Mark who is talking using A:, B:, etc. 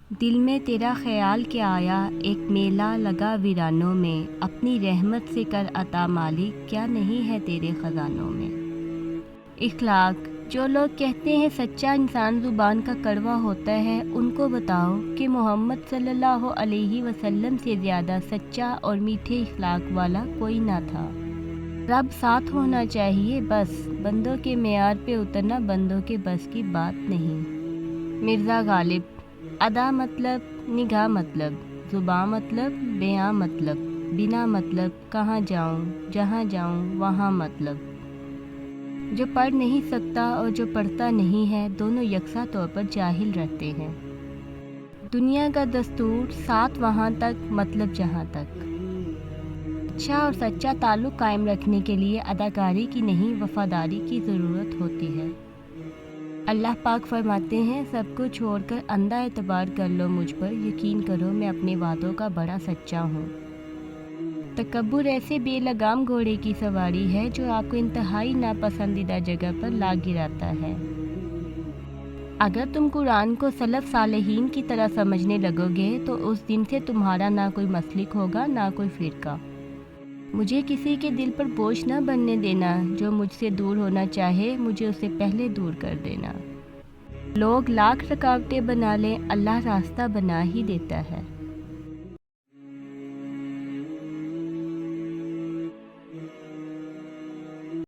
A: دل میں تیرا خیال کیا آیا، ایک میلہ لگا ویرانوں میں، اپنی رحمت سے کر عطا مالک، کیا نہیں ہے تیرے خزانوں میں۔ اخلاق، جو لوگ کہتے ہیں سچا انسان زبان کا کڑوا ہوتا ہے، ان کو بتاؤ کہ محمد صلی اللہ علیہ وسلم سے زیادہ سچا اور میٹھے اخلاق والا کوئی نہ تھا۔ رب ساتھ ہونا چاہیے بس، بندوں کے معیار پہ اترنا بندوں کے بس کی بات نہیں۔ مرزا غالب، ادا مطلب، نگاہ مطلب، زباں مطلب، بیاں مطلب، بنا مطلب کہاں جاؤں، جہاں جاؤں وہاں مطلب۔ جو پڑھ نہیں سکتا اور جو پڑھتا نہیں ہے، دونوں یکساں طور پر جاہل رہتے ہیں۔ دنیا کا دستور، ساتھ وہاں تک مطلب جہاں تک۔ اچھا اور سچا تعلق قائم رکھنے کے لیے اداکاری کی نہیں، وفاداری کی ضرورت ہوتی ہے۔ اللہ پاک فرماتے ہیں، سب کو چھوڑ کر اندھا اعتبار کر لو مجھ پر، یقین کرو میں اپنے وعدوں کا بڑا سچا ہوں۔ تکبر ایسے بے لگام گھوڑے کی سواری ہے جو آپ کو انتہائی ناپسندیدہ جگہ پر لا گراتا ہے۔ اگر تم قرآن کو سلف صالحین کی طرح سمجھنے لگو گے تو اس دن سے تمہارا نہ کوئی مسلک ہوگا نہ کوئی فرقہ۔ مجھے کسی کے دل پر بوجھ نہ بننے دینا، جو مجھ سے دور ہونا چاہے مجھے اسے پہلے دور کر دینا۔ لوگ لاکھ رکاوٹیں بنا لیں، اللہ راستہ بنا ہی دیتا ہے۔